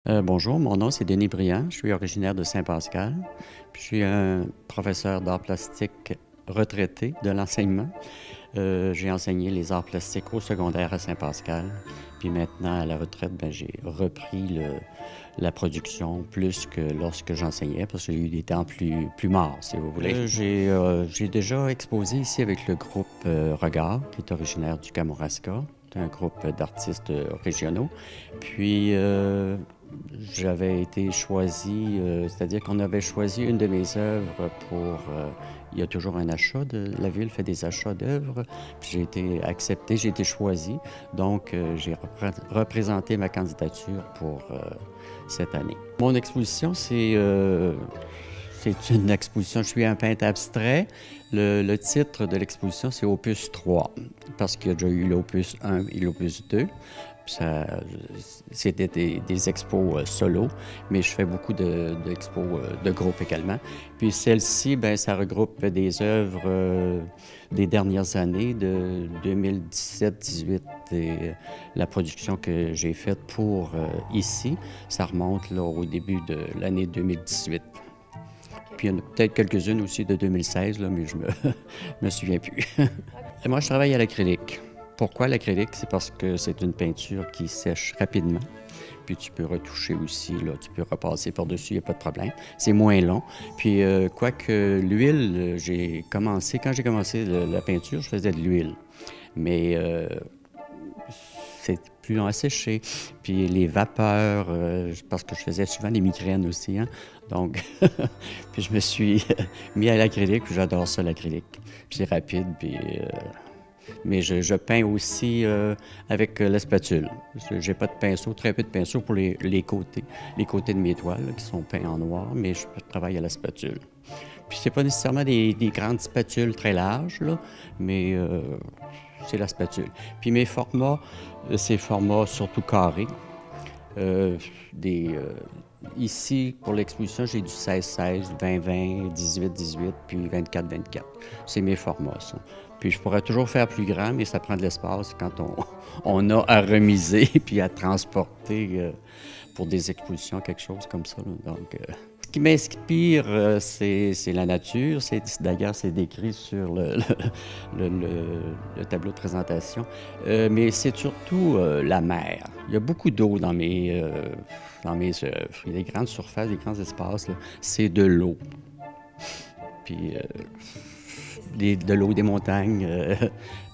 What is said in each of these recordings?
Bonjour, mon nom c'est Denis Briand, je suis originaire de Saint-Pascal, puis je suis un professeur d'arts plastiques retraité de l'enseignement. J'ai enseigné les arts plastiques au secondaire à Saint-Pascal, puis maintenant à la retraite, j'ai repris la production plus que lorsque j'enseignais, parce que j'ai eu des temps plus morts, si vous voulez. J'ai déjà exposé ici avec le groupe Regard, qui est originaire du Kamouraska. C'est un groupe d'artistes régionaux. Puis j'avais été choisi, c'est-à-dire qu'on avait choisi une de mes œuvres pour... il y a toujours un achat, la ville fait des achats d'œuvres, puis j'ai été accepté, j'ai été choisi. Donc, j'ai représenté ma candidature pour cette année. Mon exposition, c'est une exposition, je suis un peintre abstrait. Le titre de l'exposition, c'est Opus 3, parce qu'il y a déjà eu l'Opus 1 et l'Opus 2. C'était des expos solo, mais je fais beaucoup d'expos de groupe également. Puis celle-ci, ça regroupe des œuvres des dernières années, de 2017-18, et la production que j'ai faite pour ici, ça remonte là, au début de l'année 2018. Puis il y en a peut-être quelques-unes aussi de 2016, là, mais je me souviens plus. Et moi, je travaille à l'acrylique. Pourquoi l'acrylique? C'est parce que c'est une peinture qui sèche rapidement. Puis tu peux retoucher aussi, là, tu peux repasser par-dessus, il n'y a pas de problème. C'est moins long. Puis quoique l'huile, quand j'ai commencé la peinture, je faisais de l'huile. Mais c'est plus long à sécher. Puis les vapeurs, parce que je faisais souvent des migraines aussi, hein? Donc, puis je me suis mis à l'acrylique, puis j'adore ça, l'acrylique. Puis c'est rapide, puis... mais je peins aussi avec la spatule. J'ai pas de pinceau, très peu de pinceau pour les côtés de mes toiles là, qui sont peints en noir, mais je travaille à la spatule. Puis c'est pas nécessairement des grandes spatules très larges, là, mais c'est la spatule. Puis mes formats, c'est formats surtout carrés. Ici, pour l'exposition, j'ai du 16-16, 20-20, 18-18, puis 24-24. C'est mes formats, ça. Puis je pourrais toujours faire plus grand, mais ça prend de l'espace quand on a à remiser puis à transporter pour des expositions, quelque chose comme ça, là. Donc, ce qui m'inspire, c'est la nature. D'ailleurs, c'est décrit sur le tableau de présentation. Mais c'est surtout la mer. Il y a beaucoup d'eau dans mes œuvres. Il y a des grandes surfaces, des grands espaces. C'est de l'eau. Puis de l'eau des montagnes,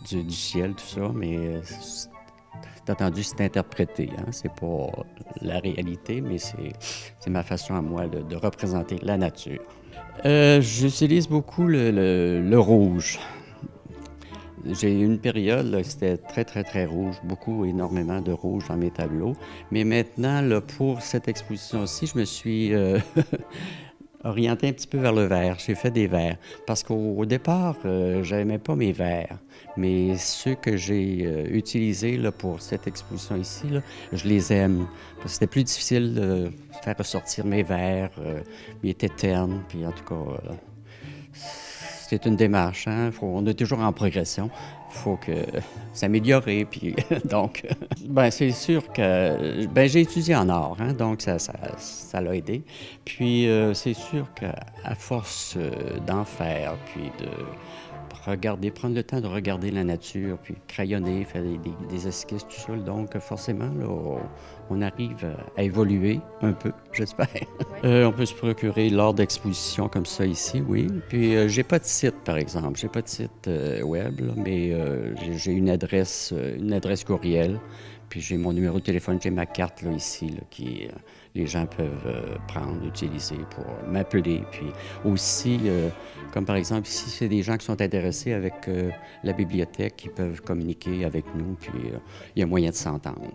du ciel, tout ça. Mais c'est entendu, c'est interprété, hein? C'est pas la réalité, mais c'est ma façon à moi de représenter la nature. J'utilise beaucoup le rouge. J'ai eu une période, là, c'était très rouge, énormément de rouge dans mes tableaux. Mais maintenant, là, pour cette exposition-ci, je me suis orienté un petit peu vers le vert. J'ai fait des verts. Parce qu'au départ, j'aimais pas mes verts. Mais ceux que j'ai utilisés là, pour cette exposition ici, là, je les aime. Parce que c'était plus difficile de faire ressortir mes verts. Ils étaient ternes. Puis en tout cas, c'est une démarche. Hein? On est toujours en progression. Il faut que s'améliorer. Puis donc, c'est sûr que j'ai étudié en art, hein? Donc ça l'a aidé. Puis c'est sûr qu'à force d'en faire, puis de prendre le temps de regarder la nature, puis crayonner, faire des esquisses, tout ça. Donc, forcément, là, on arrive à évoluer un peu, j'espère. On peut se procurer lors d'expositions comme ça ici, oui. Puis, j'ai pas de site, par exemple. J'ai pas de site web, là, mais j'ai une adresse courriel. Puis j'ai mon numéro de téléphone, j'ai ma carte là, ici, là, qui les gens peuvent prendre, utiliser pour m'appeler. Puis aussi, comme par exemple ici, c'est des gens qui sont intéressés avec la bibliothèque, qui peuvent communiquer avec nous, puis il y a moyen de s'entendre.